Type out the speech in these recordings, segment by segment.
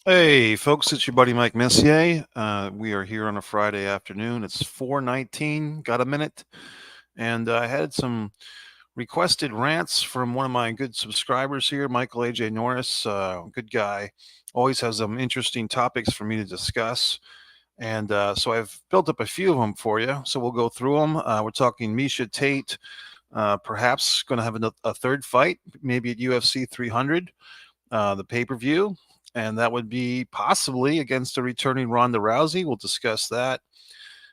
Hey, folks, it's your buddy Mike Messier. We are here on a Friday afternoon. It's 4:19. Got a minute? And I had some requested rants from one of my good subscribers here, Michael A.J. Norris. Good guy. Always has some interesting topics for me to discuss. And so I've built up a few of them for you. So we'll go through them. We're talking Miesha Tate, perhaps going to have a third fight, maybe at UFC 300, the pay-per-view, and that would be possibly against a returning Ronda Rousey. We'll discuss that.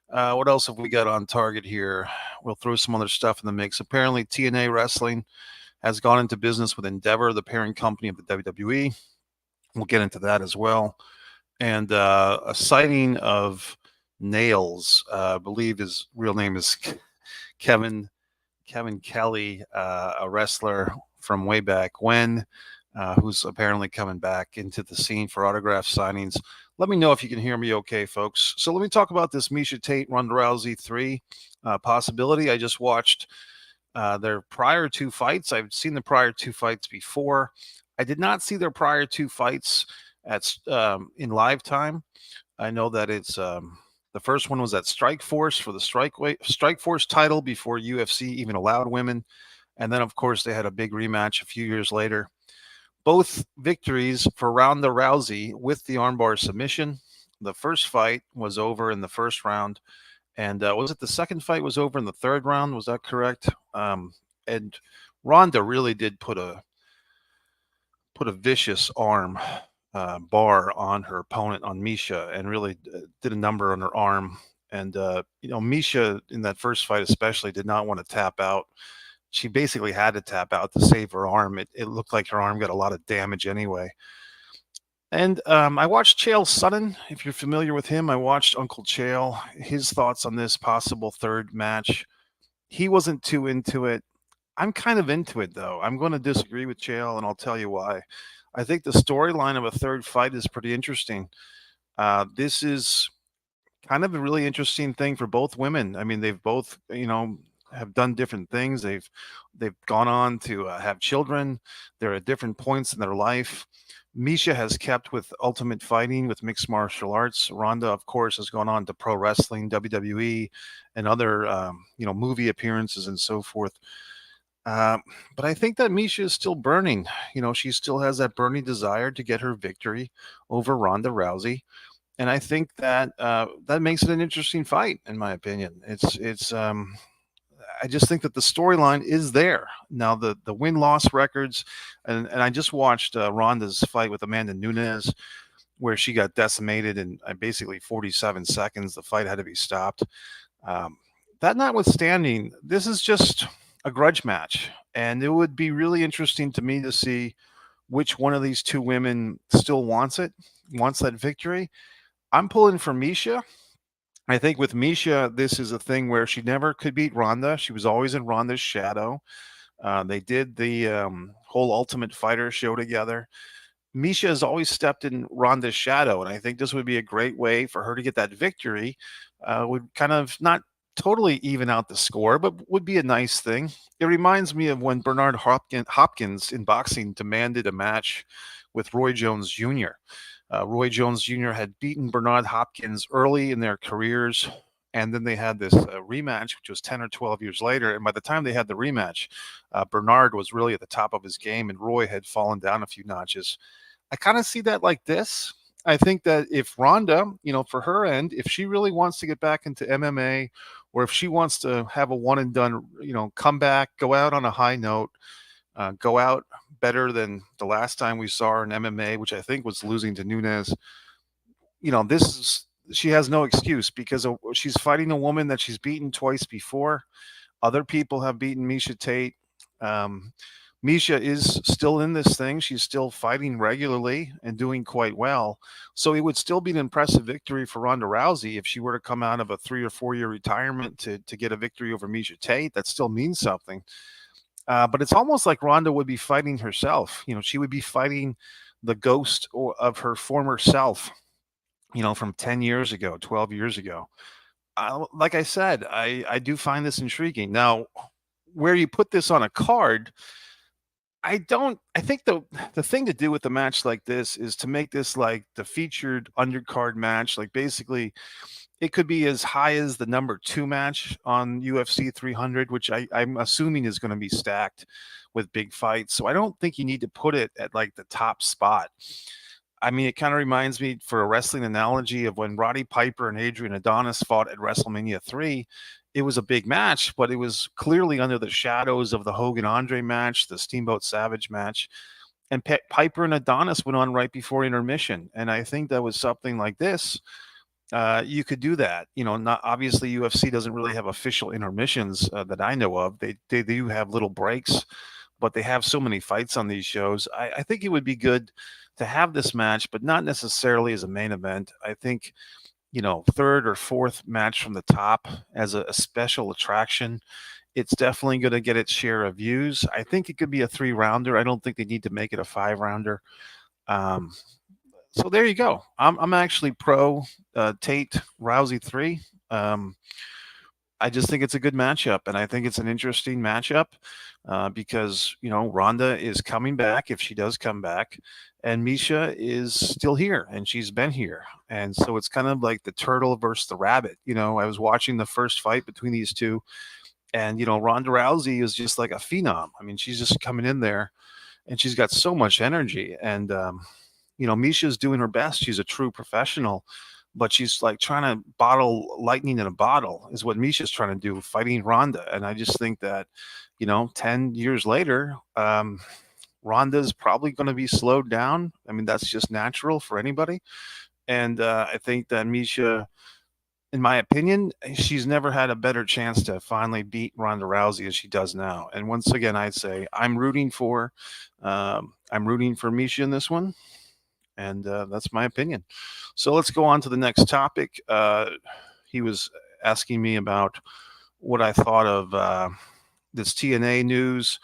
What else have we got on target here? We'll throw some other stuff in the mix. Apparently, TNA Wrestling has gone into business with Endeavor, the parent company of the WWE. We'll get into that as well. And a sighting of Nails, I believe his real name is Kevin Kelly, a wrestler from way back when, who's apparently coming back into the scene for autograph signings. Let me know if you can hear me okay, folks. So let me talk about this Miesha Tate Ronda Rousey 3 possibility. I just watched their prior two fights. I've seen the prior two fights before. I did not see their prior two fights in live time. I know that it's the first one was at Strike Force for the Strike Force title before UFC even allowed women, and then of course they had a big rematch a few years later. Both victories for Ronda Rousey with the armbar submission. The first fight was over in the first round, and was it the second fight was over in the third round? Was that correct? And Ronda really did put a vicious arm bar on her opponent, on Miesha, and really did a number on her arm. And Miesha in that first fight especially did not want to tap out. She basically had to tap out to save her arm. It looked like her arm got a lot of damage anyway. And I watched Chael Sonnen. If you're familiar with him, I watched Uncle Chael. His thoughts on this possible third match. He wasn't too into it. I'm kind of into it, though. I'm going to disagree with Chael, and I'll tell you why. I think the storyline of a third fight is pretty interesting. This is kind of a really interesting thing for both women. I mean, they've both, have done different things. They've gone on to have children. They're at different points in their life. Miesha has kept with Ultimate Fighting, with mixed martial arts. Ronda, of course, has gone on to pro wrestling, WWE, and other, movie appearances and so forth. But I think that Miesha is still burning. She still has that burning desire to get her victory over Ronda Rousey, and I think that that makes it an interesting fight, in my opinion. I just think that the storyline is there now. The win loss records, and I just watched Ronda's fight with Amanda Nunes, where she got decimated in basically 47 seconds. The fight had to be stopped. That notwithstanding, this is just a grudge match, and it would be really interesting to me to see which one of these two women still wants that victory. I'm pulling for Miesha. I think with Miesha, this is a thing where she never could beat Ronda. She was always in Ronda's shadow. They did the whole Ultimate Fighter show together. Miesha has always stepped in Ronda's shadow, and I think this would be a great way for her to get that victory. Would kind of not totally even out the score, but would be a nice thing. It reminds me of when Bernard Hopkins in boxing demanded a match with Roy Jones Jr. Roy Jones Jr. had beaten Bernard Hopkins early in their careers, and then they had this rematch, which was 10 or 12 years later. And by the time they had the rematch, Bernard was really at the top of his game, and Roy had fallen down a few notches. I kind of see that like this. I think that if Ronda, for her end, if she really wants to get back into MMA, or if she wants to have a one and done, come back, go out on a high note, go out better than the last time we saw her in MMA, which I think was losing to Nunes. She has no excuse, because she's fighting a woman that she's beaten twice before. Other people have beaten Miesha Tate. Miesha is still in this thing. She's still fighting regularly and doing quite well. So it would still be an impressive victory for Ronda Rousey if she were to come out of a 3 or 4 year retirement to get a victory over Miesha Tate. That still means something. But it's almost like Ronda would be fighting herself. She would be fighting the ghost of her former self, from 10 years ago, 12 years ago. Like I said, I do find this intriguing. Now, where you put this on a card, I think the thing to do with a match like this is to make this like the featured undercard match. Like basically, it could be as high as the number 2 match on UFC 300, which I'm assuming is going to be stacked with big fights. So I don't think you need to put it at like the top spot. I mean, it kind of reminds me, for a wrestling analogy, of when Roddy Piper and Adrian Adonis fought at WrestleMania 3. It was a big match, but it was clearly under the shadows of the Hogan Andre match, the Steamboat Savage match. And Piper and Adonis went on right before intermission. And I think that was something like this. You could do that. Not obviously UFC doesn't really have official intermissions that I know of. They do have little breaks, but they have so many fights on these shows. I think it would be good to have this match, but not necessarily as a main event. I think, third or fourth match from the top as a special attraction. It's definitely going to get its share of views. I think it could be a 3-rounder. I don't think they need to make it a 5-rounder. So there you go. I'm actually pro Tate Rousey 3. I just think it's a good matchup, and I think it's an interesting matchup because Ronda is coming back, if she does come back, and Misha is still here, and she's been here, and so it's kind of like the turtle versus the rabbit. I was watching the first fight between these two, and Ronda Rousey is just like a phenom. I mean, she's just coming in there, and she's got so much energy, and Misha's doing her best. She's a true professional, but she's like trying to bottle lightning in a bottle is what Misha's trying to do, fighting Ronda. And I just think that, 10 years later, Ronda's probably going to be slowed down. I mean, that's just natural for anybody. And I think that Misha, in my opinion, she's never had a better chance to finally beat Ronda Rousey as she does now. And once again, I'd say I'm rooting for Misha in this one. And that's my opinion. So let's go on to the next topic. He was asking me about what I thought of this TNA news.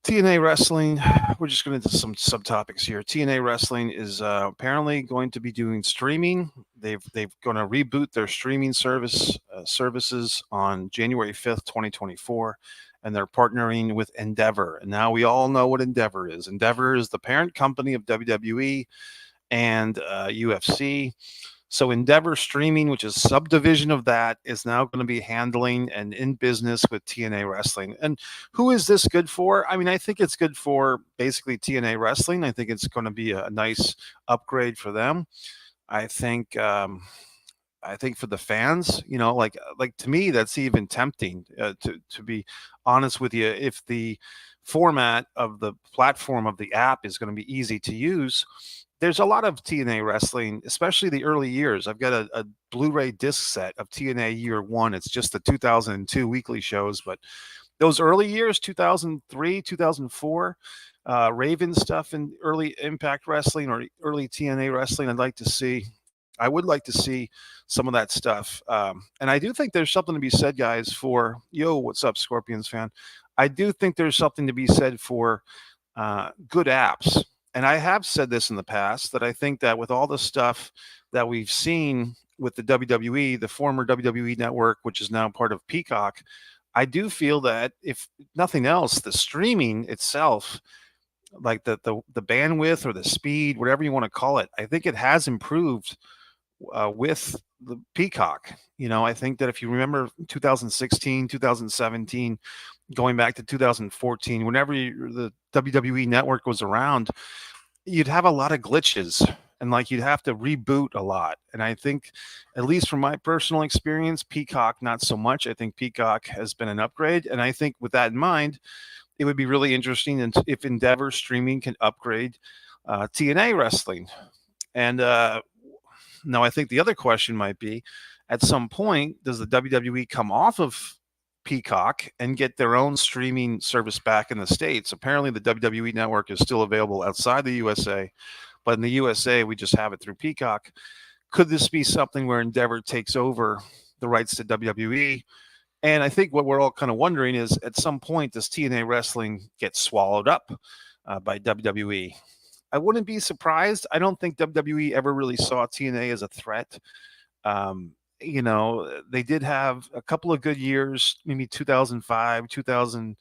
TNA Wrestling, we're just going to do some subtopics here. TNA Wrestling is apparently going to be doing streaming. They've going to reboot their streaming services on January 5th, 2024. And they're partnering with Endeavor. And now we all know what Endeavor is. Endeavor is the parent company of WWE and UFC. So Endeavor Streaming, which is a subdivision of that, is now going to be handling and in business with TNA Wrestling. And who is this good for? I mean, I think it's good for basically TNA Wrestling. I think it's going to be a nice upgrade for them. I think for the fans, like to me, that's even tempting. To be honest with you, if the format of the platform of the app is going to be easy to use, there's a lot of TNA wrestling, especially the early years. I've got a Blu-ray disc set of TNA Year One. It's just the 2002 weekly shows, but those early years, 2003, 2004. Raven stuff in early Impact Wrestling or early TNA Wrestling, I would like to see some of that stuff. And I do think there's something to be said, guys, for, what's up, Scorpions fan? I do think there's something to be said for good apps. And I have said this in the past, that I think that with all the stuff that we've seen with the WWE, the former WWE network, which is now part of Peacock, I do feel that if nothing else, the streaming itself, like the bandwidth or the speed, whatever you want to call it, I think it has improved with the Peacock. I think that if you remember 2016, 2017, going back to 2014, whenever the WWE network was around, you'd have a lot of glitches and like you'd have to reboot a lot. And I think, at least from my personal experience, Peacock, not so much. I think Peacock has been an upgrade. And I think with that in mind, it would be really interesting if Endeavor Streaming can upgrade TNA Wrestling. And now I think the other question might be, at some point, does the WWE come off of Peacock and get their own streaming service back in the States? Apparently, the WWE network is still available outside the USA, but in the USA, we just have it through Peacock. Could this be something where Endeavor takes over the rights to WWE? And I think what we're all kind of wondering is, at some point, does TNA Wrestling get swallowed up by WWE? I wouldn't be surprised. I don't think WWE ever really saw TNA as a threat. They did have a couple of good years, maybe 2005, 2000,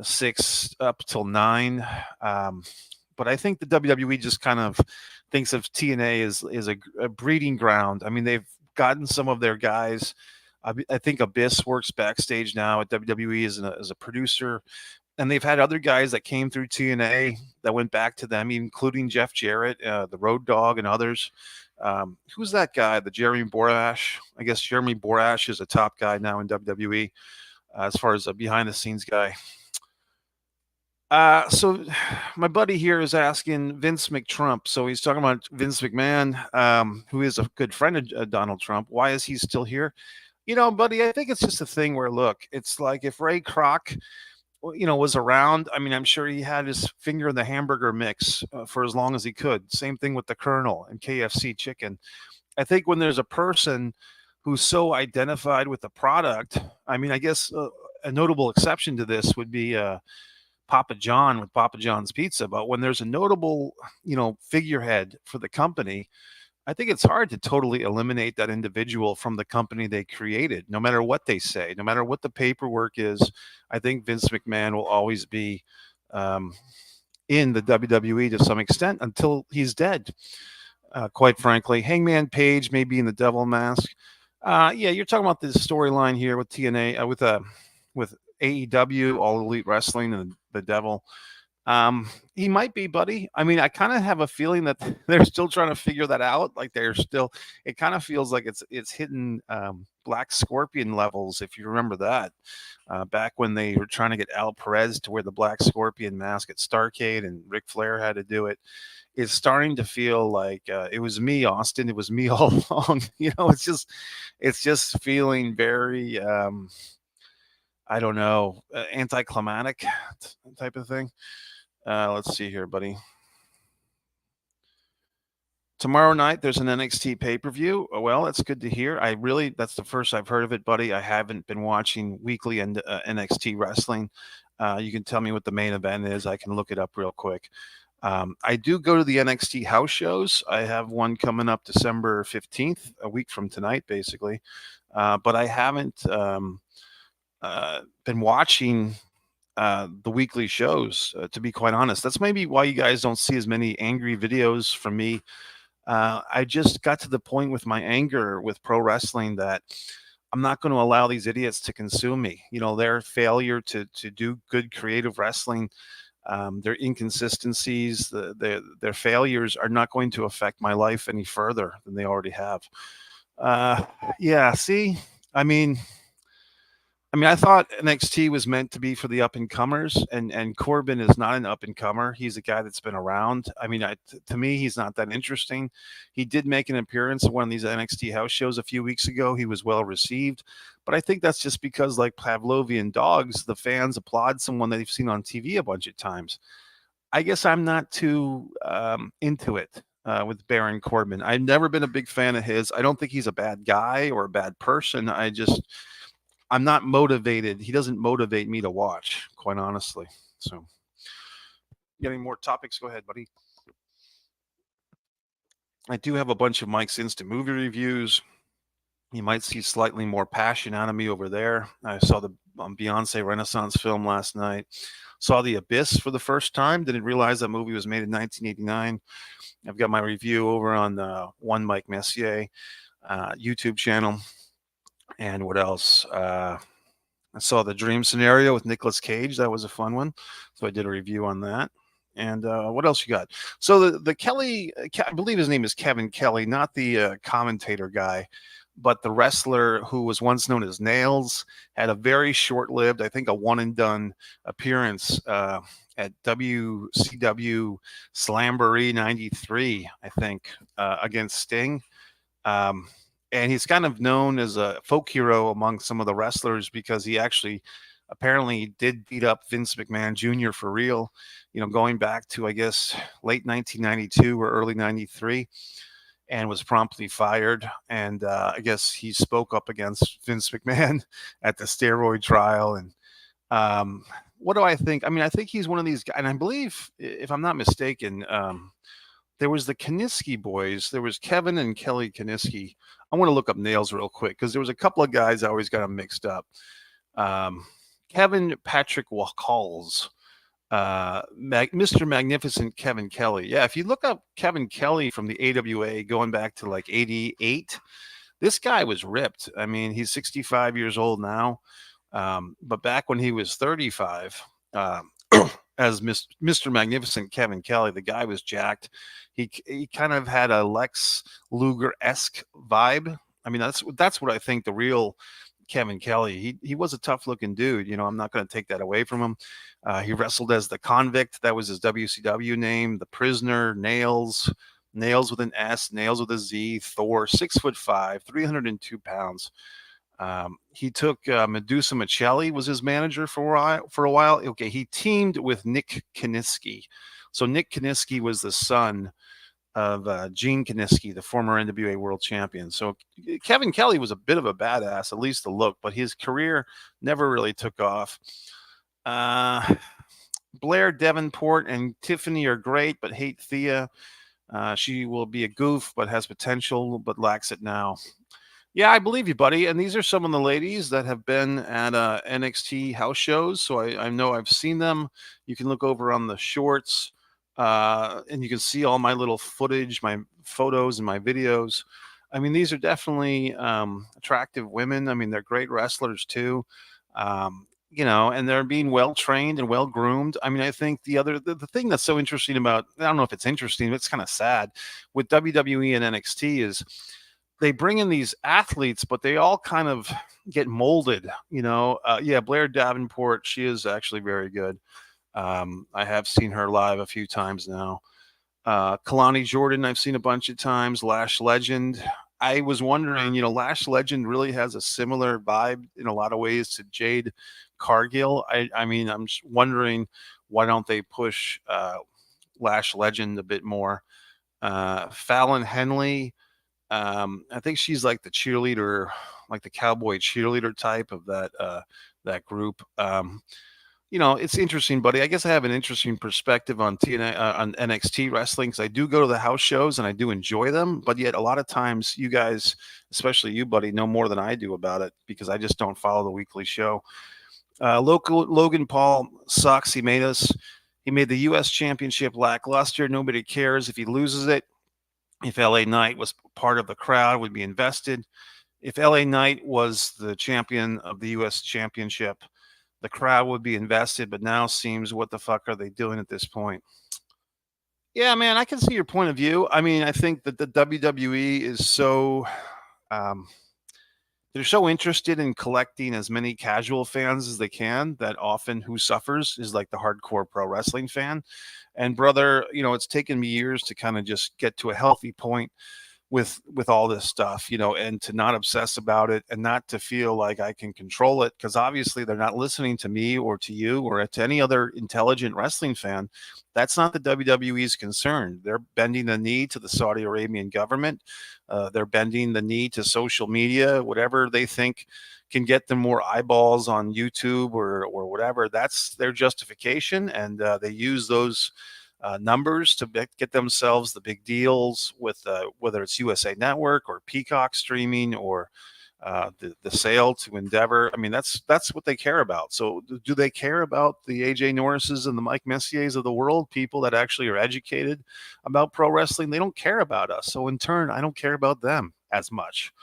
6 up till 9. Um, but I think the WWE just kind of thinks of TNA as a breeding ground. I mean, they've gotten some of their guys. I think Abyss works backstage now at WWE as a producer, and they've had other guys that came through TNA that went back to them, including Jeff Jarrett, the Road Dogg, and others. Who's that guy? The Jeremy Borash. I guess Jeremy Borash is a top guy now in WWE as far as a behind the scenes guy. So my buddy here is asking Vince McTrump. So he's talking about Vince McMahon, who is a good friend of Donald Trump. Why is he still here? Buddy, I think it's just a thing where, look, it's like if Ray Kroc, was around. I mean, I'm sure he had his finger in the hamburger mix for as long as he could. Same thing with the Colonel and KFC chicken. I think when there's a person who's so identified with the product, I mean, I guess a notable exception to this would be Papa John with Papa John's Pizza. But when there's a notable, figurehead for the company, I think it's hard to totally eliminate that individual from the company they created, no matter what they say, no matter what the paperwork is. I think Vince McMahon will always be in the WWE to some extent until he's dead. Quite frankly, Hangman Page may be in the Devil Mask. Yeah, you're talking about this storyline here with TNA, with AEW, All Elite Wrestling, and the Devil. He might be, buddy. I mean, I kind of have a feeling that they're still trying to figure that out. Like it kind of feels like it's hitting Black Scorpion levels, if you remember that. Back when they were trying to get Al Perez to wear the Black Scorpion mask at Starrcade and Ric Flair had to do it. It's starting to feel like it was me, Austin. It was me all along. It's just feeling very, I don't know, anticlimactic type of thing. Let's see here, buddy. Tomorrow night, there's an NXT pay-per-view. Well, that's good to hear. That's the first I've heard of it, buddy. I haven't been watching weekly NXT wrestling. You can tell me what the main event is. I can look it up real quick. I do go to the NXT house shows. I have one coming up December 15th, a week from tonight, basically. But I haven't been watching the weekly shows, to be quite honest. That's maybe why you guys don't see as many angry videos from me. I just got to the point with my anger with pro wrestling that I'm not going to allow these idiots to consume me. Their failure to do good creative wrestling, their inconsistencies, their failures are not going to affect my life any further than they already have. Yeah, see, I mean, I thought NXT was meant to be for the up and comers, and Corbin is not an up and comer. He's a guy that's been around. I mean, to me, he's not that interesting. He did make an appearance at one of these NXT house shows a few weeks ago. He was well received, but I think that's just because, like Pavlovian dogs, the fans applaud someone that they've seen on TV a bunch of times. I guess I'm not too into it with Baron Corbin. I've never been a big fan of his. I don't think he's a bad guy or a bad person. I'm not motivated. He doesn't motivate me to watch, quite honestly. So, any more topics? Go ahead, buddy. I do have a bunch of Mike's Instant Movie reviews. You might see slightly more passion out of me over there. I saw the Beyonce Renaissance film last night. Saw The Abyss for the first time. Didn't realize that movie was made in 1989. I've got my review over on One Mike Messier YouTube channel. And what else? I saw The Dream Scenario with Nicolas Cage. That was a fun one. So I did a review on that. And what else you got? So the Kelly, I believe his name is Kevin Kelly, not the commentator guy, but the wrestler who was once known as Nails, had a very short-lived, I think a one-and-done appearance at WCW Slamboree 93, I think, against Sting. And he's kind of known as a folk hero among some of the wrestlers because he actually apparently did beat up Vince McMahon Jr. for real, going back to, I guess, late 1992 or early 93, and was promptly fired. And I guess he spoke up against Vince McMahon at the steroid trial. And what do I think? I think he's one of these guys, and I believe, if I'm not mistaken, there was the Kaniski boys. There was Kevin and Kelly Kaniski. I want to look up Nails real quick because there was a couple of guys I always got them mixed up. Kevin Patrick Calls, Mr. Magnificent Kevin Kelly. Yeah, if you look up Kevin Kelly from the AWA going back to like 88, this guy was ripped. I mean, he's 65 years old now. But back when he was 35, as Mr. Magnificent Kevin Kelly, the guy was jacked. He kind of had a Lex Luger-esque vibe. I mean, that's what I think the real Kevin Kelly. He was a tough looking dude. You know, I'm not going to take that away from him. He wrestled as the Convict. That was his WCW name. The Prisoner, Nails, Nails with an S, Nails with a Z, Thor, 6'5", 302 pounds. He took Medusa Michelli was his manager for a while. Okay, he teamed with Nick Kiniski. So Nick Kiniski was the son of Gene Kiniski, the former NWA World Champion. So Kevin Kelly was a bit of a badass, at least the look, but his career never really took off. Blair Davenport and Tiffany are great, but hate Thea. She will be a goof, but has potential, but lacks it now. Yeah, I believe you, buddy. And these are some of the ladies that have been at NXT house shows. So I know I've seen them. You can look over on the shorts and you can see all my little footage, my photos and my videos. I mean, these are definitely attractive women. I mean, they're great wrestlers too. You know, and they're being well trained and well groomed. I mean, I think the thing that's so interesting about, I don't know if it's interesting, but it's kind of sad with WWE and NXT is they bring in these athletes, but they all kind of get molded, you know. Yeah, Blair Davenport, she is actually very good. I have seen her live a few times now. Kalani Jordan, I've seen a bunch of times. Lash Legend. I was wondering, you know, Lash Legend really has a similar vibe in a lot of ways to Jade Cargill. I mean, I'm just wondering why don't they push Lash Legend a bit more? Fallon Henley. I think she's like the cheerleader, like the cowboy cheerleader type of that group. You know, it's interesting, buddy. I guess I have an interesting perspective on on NXT wrestling because I do go to the house shows and I do enjoy them. But yet, a lot of times, you guys, especially you, buddy, know more than I do about it because I just don't follow the weekly show. Logan Paul sucks. He made the U.S. Championship lackluster. Nobody cares if he loses it. If LA Knight was part of the crowd, would be invested. If LA Knight was the champion of the U.S. Championship, the crowd would be invested, but now seems what the fuck are they doing at this point? Yeah, man, I can see your point of view. I mean, I think that the WWE is so they're so interested in collecting as many casual fans as they can that often who suffers is like the hardcore pro wrestling fan. And brother, you know, it's taken me years to kind of just get to a healthy point with all this stuff, you know, and to not obsess about it and not to feel like I can control it because obviously they're not listening to me or to you or to any other intelligent wrestling fan. That's not the WWE's concern. They're bending the knee to the Saudi Arabian government. They're bending the knee to social media, whatever they think can get them more eyeballs on YouTube or whatever. That's their justification, and they use those numbers to get themselves the big deals with whether it's USA Network or Peacock streaming or the sale to Endeavor. I mean, that's what they care about. So do they care about the AJ Norrises and the Mike Messiers of the world, people that actually are educated about pro wrestling? They don't care about us. So in turn, I don't care about them as much.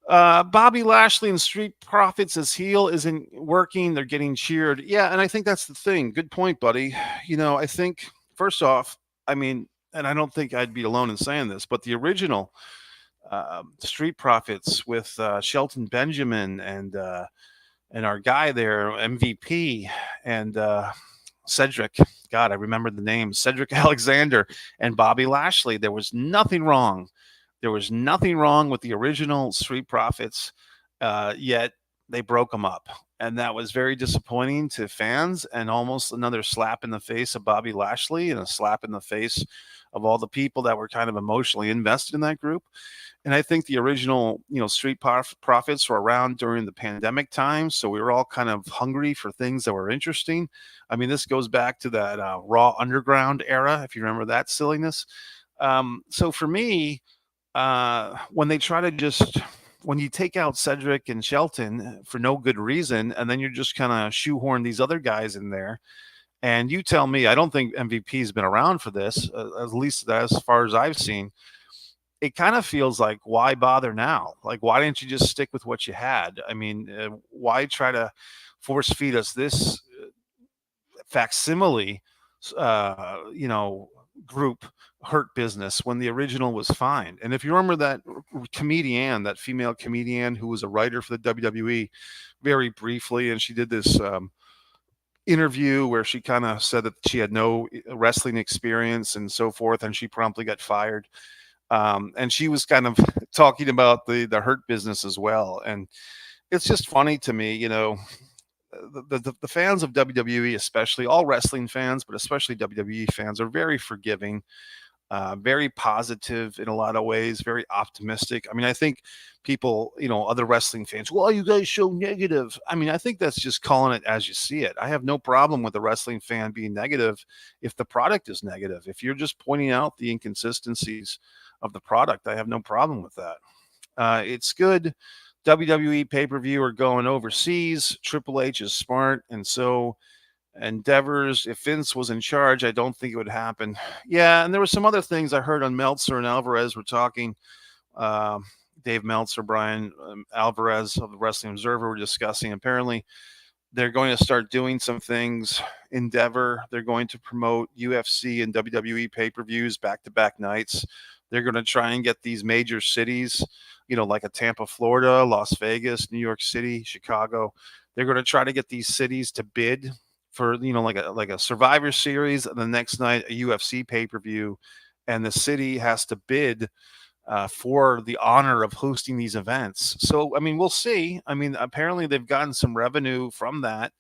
Bobby Lashley and Street Profits as heel isn't working. They're getting cheered. Yeah, and I think that's the thing. Good point, buddy. You know, I think, first off, I mean, and I don't think I'd be alone in saying this, but the original Street Profits with Shelton Benjamin and our guy there, MVP, and Cedric. God, I remember the name. Cedric Alexander and Bobby Lashley. There was nothing wrong. There was nothing wrong with the original Street Profits, yet they broke them up. And that was very disappointing to fans and almost another slap in the face of Bobby Lashley and a slap in the face of all the people that were kind of emotionally invested in that group. And I think the original, you know, Street Profits were around during the pandemic time. So we were all kind of hungry for things that were interesting. I mean, this goes back to that Raw Underground era, if you remember that silliness. So for me, when they try to just when you take out Cedric and Shelton for no good reason, and then you're just kind of shoehorn these other guys in there, and you tell me, I don't think MVP has been around for this, at least as far as I've seen. It kind of feels like, why bother now? Like, why didn't you just stick with what you had? I mean, why try to force feed us this facsimile, group hurt business when the original was fine? And if you remember that comedian, that female comedian who was a writer for the WWE, very briefly, and she did this interview where she kind of said that she had no wrestling experience and so forth, and she promptly got fired. And she was kind of talking about the hurt business as well. And it's just funny to me, the fans of WWE, especially all wrestling fans, but especially WWE fans, are very forgiving, very positive in a lot of ways, very optimistic. I mean, I think people, other wrestling fans, well, you guys show negative. I mean, I think that's just calling it as you see it. I have no problem with a wrestling fan being negative if the product is negative. If you're just pointing out the inconsistencies of the product, I have no problem with that. It's good. WWE pay-per-view are going overseas. Triple H is smart, and so endeavors. If Vince was in charge, I don't think it would happen. Yeah, and there were some other things I heard on Meltzer and Alvarez were talking. Uh, Dave Meltzer, Brian Alvarez of the Wrestling Observer were discussing. Apparently, they're going to start doing some things. Endeavor, they're going to promote UFC and WWE pay-per-views back-to-back nights. They're going to try and get these major cities, like a Tampa, Florida, Las Vegas, New York City, Chicago. They're going to try to get these cities to bid for, like a Survivor Series, and the next night a UFC pay-per-view, and the city has to bid for the honor of hosting these events. So, I mean, we'll see. I mean, apparently they've gotten some revenue from that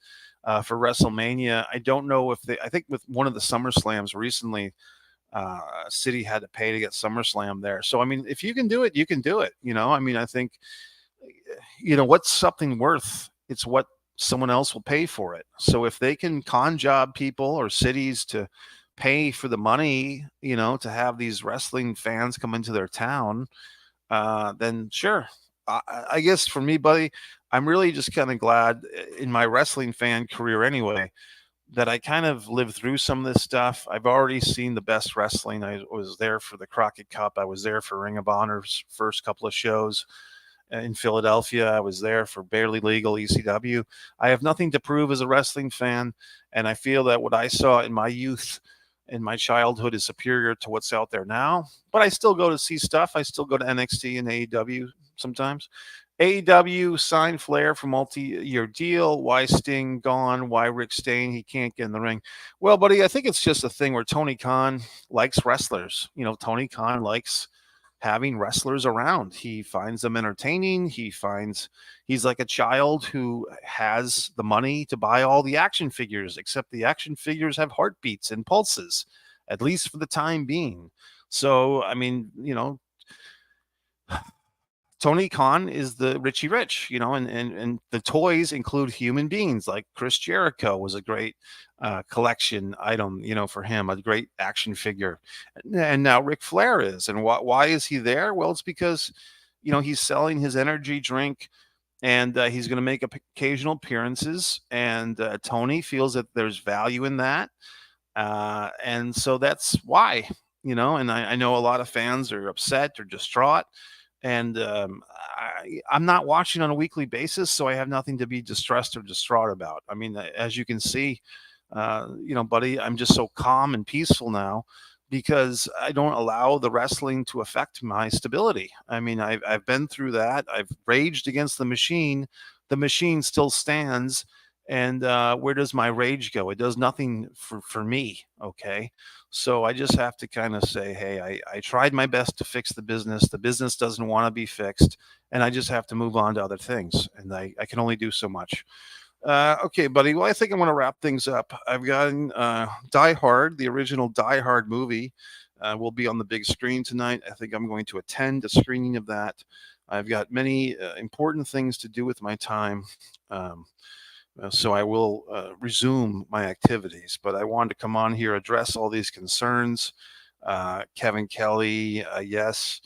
for WrestleMania. I don't know if I think with one of the SummerSlams recently, City had to pay to get SummerSlam there. So, I mean, if you can do it, you can do it. I mean, I think, what's something worth? It's what someone else will pay for it. So if they can con job people or cities to pay for the money, to have these wrestling fans come into their town, then sure. I guess for me, buddy, I'm really just kind of glad in my wrestling fan career anyway, that I kind of lived through some of this stuff. I've already seen the best wrestling. I was there for the Crockett Cup. I was there for Ring of Honor's first couple of shows in Philadelphia. I was there for Barely Legal ECW. I have nothing to prove as a wrestling fan, and I feel that what I saw in my youth and my childhood is superior to what's out there now. But I still go to see stuff. I still go to NXT and AEW sometimes. AEW signed Flair for multi-year deal. Why Sting gone? Why Rick Stane? He can't get in the ring. Well, buddy, I think it's just a thing where Tony Khan likes wrestlers. Tony Khan likes having wrestlers around. He finds them entertaining. He's like a child who has the money to buy all the action figures, except the action figures have heartbeats and pulses, at least for the time being. So, I mean, Tony Khan is the Richie Rich, and the toys include human beings. Like Chris Jericho was a great collection item, for him, a great action figure. And now Ric Flair is. And why is he there? Well, it's because, he's selling his energy drink, and he's going to make occasional appearances. And Tony feels that there's value in that. And so that's why, and I know a lot of fans are upset or distraught. And I'm not watching on a weekly basis, so I have nothing to be distressed or distraught about. I mean, as you can see, buddy, I'm just so calm and peaceful now because I don't allow the wrestling to affect my stability. I mean, I've been through that. I've raged against the machine. The machine still stands. And where does my rage go? It does nothing for me. Okay. So I just have to kind of say, hey, I tried my best to fix the business. The business doesn't want to be fixed. And I just have to move on to other things. And I can only do so much. Okay, buddy. Well, I think I'm going to wrap things up. I've gotten Die Hard, the original Die Hard movie, will be on the big screen tonight. I think I'm going to attend a screening of that. I've got many important things to do with my time. So I will resume my activities, but I wanted to come on here, address all these concerns. Kevin Kelly, yes.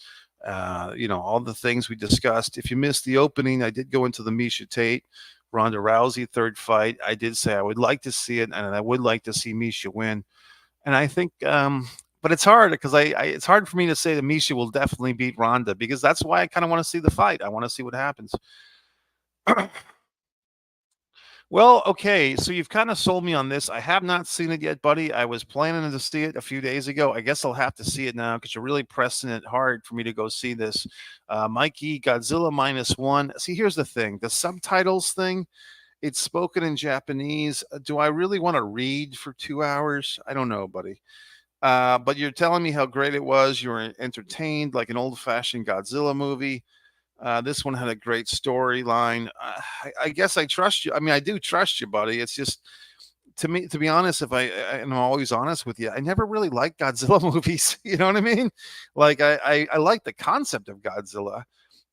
All the things we discussed. If you missed the opening, I did go into the Misha Tate, Ronda Rousey third fight. I did say I would like to see it, and I would like to see Misha win. And I think, but it's hard because it's hard for me to say that Misha will definitely beat Ronda because that's why I kind of want to see the fight. I want to see what happens. Well, okay, so you've kind of sold me on this. I have not seen it yet, buddy. I was planning to see it a few days ago. I guess I'll have to see it now because you're really pressing it hard for me to go see this. Mikey, Godzilla -1. See, here's the thing: the subtitles thing. It's spoken in Japanese. Do I really want to read for 2 hours? I don't know, buddy. But you're telling me how great it was. You were entertained like an old-fashioned Godzilla movie. This one had a great storyline. I guess I trust you. I mean, I do trust you, buddy. It's just to me, to be honest, and I'm always honest with you, I never really liked Godzilla movies. You know what I mean? Like I like the concept of Godzilla.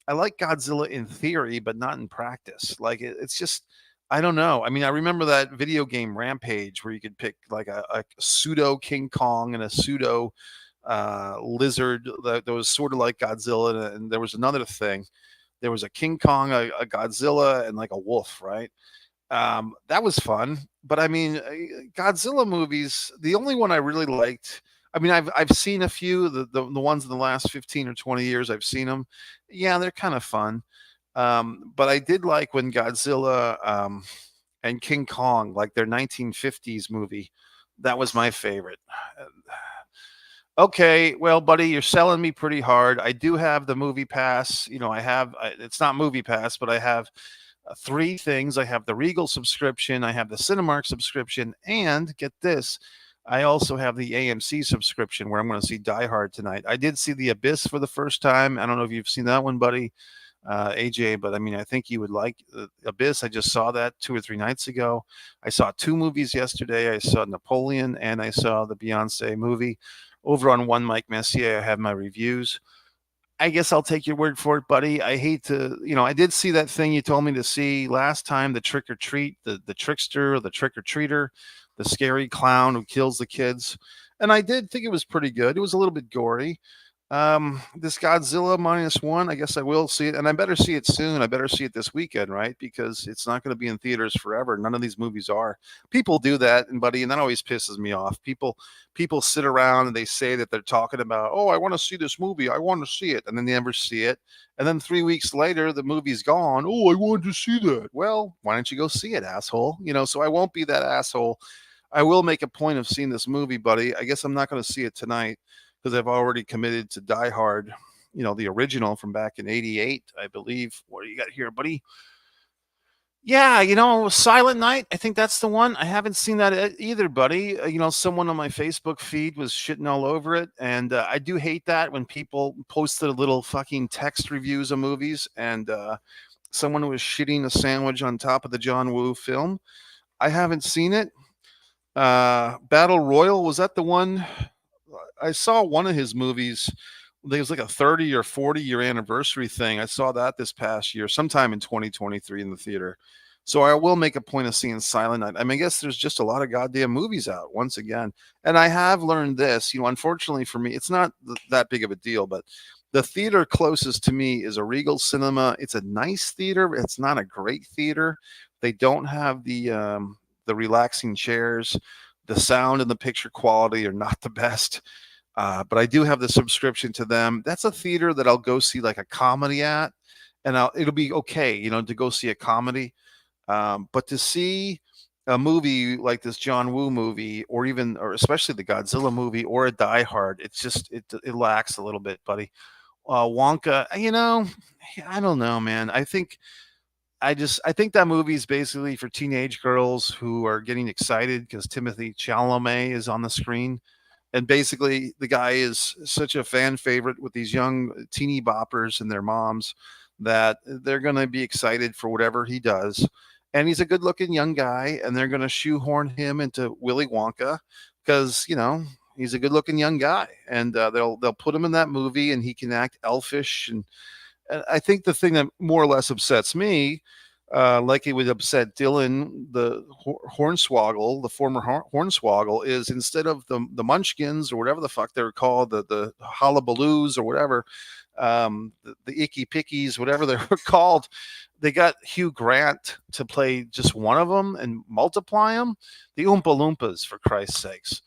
I like Godzilla in theory, but not in practice. Like it's just I don't know. I mean, I remember that video game Rampage where you could pick like a pseudo King Kong and a pseudo lizard that was sort of like Godzilla, and there was another thing. There was a King Kong, a Godzilla, and like a wolf, right? That was fun. But I mean, Godzilla movies. The only one I really liked. I mean, I've seen a few the ones in the last 15 or 20 years. I've seen them. Yeah, they're kind of fun. But I did like when Godzilla and King Kong, like their 1950s movie. That was my favorite. Okay, well, buddy, you're selling me pretty hard. I do have the movie pass. It's not movie pass, but I have three things. I have the Regal subscription, I have the Cinemark subscription, and get this, I also have the AMC subscription where I'm going to see Die Hard tonight. I did see The Abyss for the first time. I don't know if you've seen that one, buddy, AJ, but I mean, I think you would like Abyss. I just saw that 2 or 3 nights ago. I saw two movies yesterday. I saw Napoleon and I saw the Beyonce movie. Over on One Mike Messier, I have my reviews. I guess I'll take your word for it, buddy. I hate to, I did see that thing you told me to see last time, the trick or treat, the trickster, the trick or treater, the scary clown who kills the kids. And I did think it was pretty good. It was a little bit gory. This Godzilla -1, I guess I will see it, and I better see it soon. I better see it this weekend, right? Because it's not going to be in theaters forever. None of these movies are. People do that, and buddy, and that always pisses me off. People sit around and they say that they're talking about, oh, I want to see this movie, I want to see it, and then they never see it. And then 3 weeks later, the movie's gone. Oh, I wanted to see that. Well, why don't you go see it, asshole? So I won't be that asshole. I will make a point of seeing this movie, buddy. I guess I'm not going to see it tonight because I've already committed to Die Hard, the original from back in '88, I believe. What do you got here, buddy? Yeah, Silent Night. I think that's the one. I haven't seen that either, buddy. Someone on my Facebook feed was shitting all over it, and I do hate that when people posted little fucking text reviews of movies, and someone was shitting a sandwich on top of the John Woo film. I haven't seen it. Battle Royal, was that the one? I saw one of his movies. There was like a 30 or 40-year anniversary thing. I saw that this past year, sometime in 2023 in the theater. So I will make a point of seeing Silent Night. I mean, I guess there's just a lot of goddamn movies out once again. And I have learned this, unfortunately for me, it's not that big of a deal, but the theater closest to me is a Regal Cinema. It's a nice theater. It's not a great theater. They don't have the relaxing chairs. The sound and the picture quality are not the best. But I do have the subscription to them. That's a theater that I'll go see like a comedy at, and it'll be okay, to go see a comedy. But to see a movie like this John Woo movie, or especially the Godzilla movie or a Die Hard, it's just it lacks a little bit, buddy. Wonka, I don't know, man. I think that movie is basically for teenage girls who are getting excited because Timothy Chalamet is on the screen. And basically, the guy is such a fan favorite with these young teeny boppers and their moms that they're going to be excited for whatever he does. And he's a good looking young guy, and they're going to shoehorn him into Willy Wonka because, he's a good looking young guy. And they'll put him in that movie, and he can act elfish. And I think the thing that more or less upsets me like it would upset Dylan, the Hornswoggle, the former Hornswoggle, is instead of the Munchkins or whatever the fuck they were called, the Hullabaloos or whatever, the Icky Pickies, whatever they were called, they got Hugh Grant to play just one of them and multiply them. The Oompa Loompas, for Christ's sakes.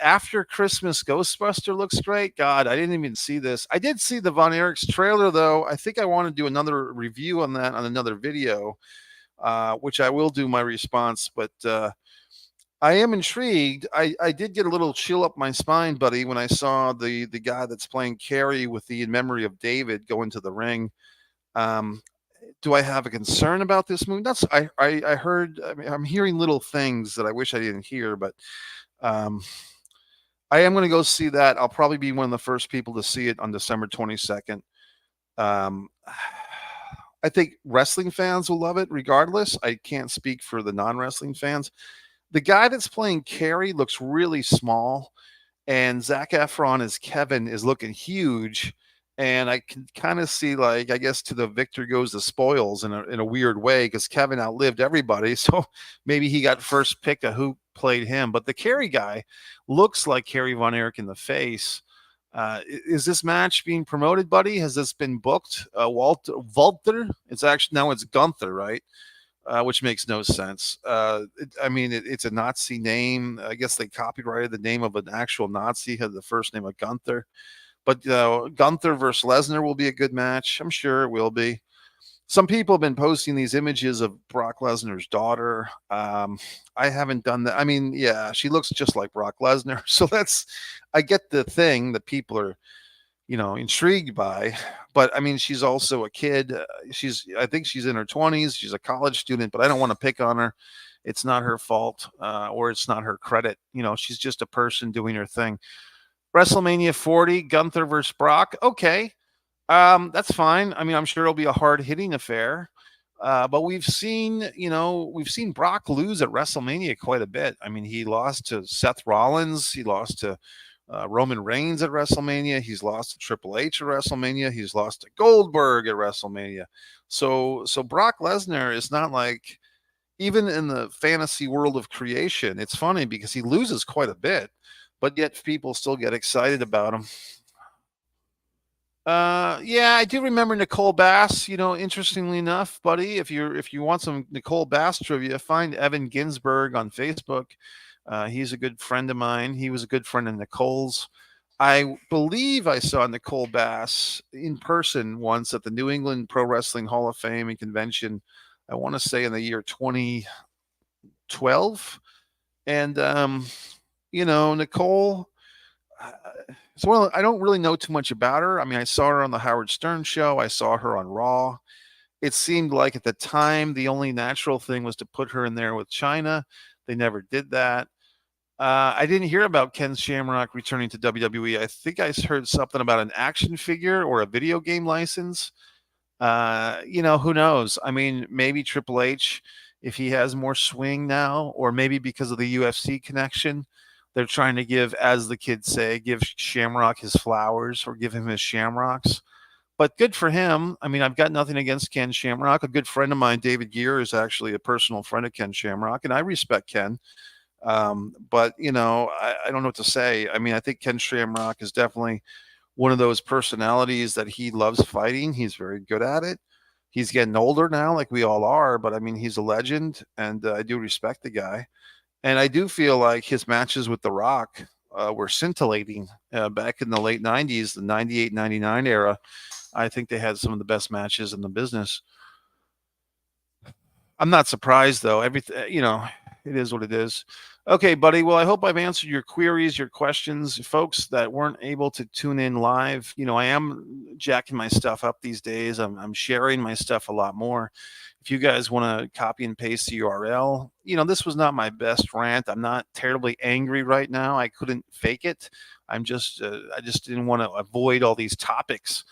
After Christmas Ghostbuster looks great. God, I didn't even see this. I did see the Von Erichs trailer, though. I think I want to do another review on that on another video, which I will do my response. But I am intrigued. I did get a little chill up my spine, buddy, when I saw the guy that's playing Carrie with the In Memory of David go into the ring. Do I have a concern about this movie? I heard. I mean, I'm hearing little things that I wish I didn't hear, but I am going to go see that. I'll probably be one of the first people to see it on December 22nd. I think wrestling fans will love it regardless. I can't speak for the non-wrestling fans. The guy that's playing Carrie looks really small, and Zac Efron as Kevin is looking huge. And I can kind of see, like, I guess to the victor goes the spoils in a weird way, because Kevin outlived everybody. So maybe he got first pick of who played him. But the Carrie guy looks like Carrie Von Erich in the face. Is this match being promoted, buddy? Has this been booked? Walter? It's actually, now it's Gunther, right? Which makes no sense. It's a Nazi name. I guess they copyrighted the name of an actual Nazi, had the first name of Gunther. But Gunther versus Lesnar will be a good match. I'm sure it will be. Some people have been posting these images of Brock Lesnar's daughter. I haven't done that. I mean, yeah, she looks just like Brock Lesnar. So I get the thing that people are, intrigued by. But I mean, she's also a kid. I think she's in her 20s. She's a college student, but I don't want to pick on her. It's not her fault, or it's not her credit. She's just a person doing her thing. WrestleMania 40, Gunther versus Brock. Okay. That's fine. I mean, I'm sure it'll be a hard hitting affair. But we've seen Brock lose at WrestleMania quite a bit. I mean, he lost to Seth Rollins. He lost to Roman Reigns at WrestleMania. He's lost to Triple H at WrestleMania. He's lost to Goldberg at WrestleMania. So Brock Lesnar is not like, even in the fantasy world of creation, it's funny because he loses quite a bit, but yet people still get excited about him. Yeah, I do remember Nicole Bass. Interestingly enough, buddy, if you want some Nicole Bass trivia, find Evan Ginsberg on Facebook. He's a good friend of mine. He was a good friend of Nicole's. I believe I saw Nicole Bass in person once at the New England Pro Wrestling Hall of Fame and Convention. I want to say in the year 2012. And Nicole, I don't really know too much about her. I mean, I saw her on the Howard Stern show. I saw her on Raw. It seemed like at the time the only natural thing was to put her in there with China. They never did that. I didn't hear about Ken Shamrock returning to WWE. I think I heard something about an action figure or a video game license. Who knows? I mean, maybe Triple H, if he has more swing now, or maybe because of the UFC connection, they're trying to give, as the kids say, give Shamrock his flowers or give him his shamrocks. But good for him. I mean, I've got nothing against Ken Shamrock. A good friend of mine, David Gear, is actually a personal friend of Ken Shamrock, and I respect Ken. But I don't know what to say. I mean, I think Ken Shamrock is definitely one of those personalities that he loves fighting. He's very good at it. He's getting older now, like we all are, but I mean, he's a legend, and I do respect the guy. And I do feel like his matches with The Rock were scintillating back in the late 90s, the 98, 99 era. I think they had some of the best matches in the business. I'm not surprised, though. Everything, it is what it is. Okay, buddy. Well, I hope I've answered your queries, your questions. Folks that weren't able to tune in live, I am jacking my stuff up these days. I'm sharing my stuff a lot more. If you guys want to copy and paste the URL, this was not my best rant. I'm not terribly angry right now. I couldn't fake it. I just didn't want to avoid all these topics.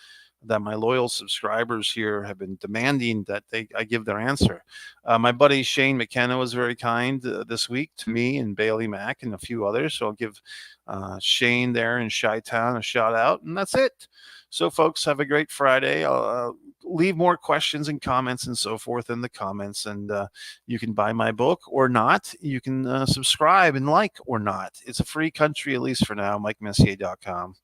that my loyal subscribers here have been demanding that I give their answer. My buddy Shane McKenna was very kind this week to me and Bailey Mack and a few others. So I'll give Shane there in Chi-Town a shout out, and that's it. So, folks, have a great Friday. I'll leave more questions and comments and so forth in the comments, and you can buy my book or not. You can subscribe and like or not. It's a free country, at least for now, MikeMessier.com.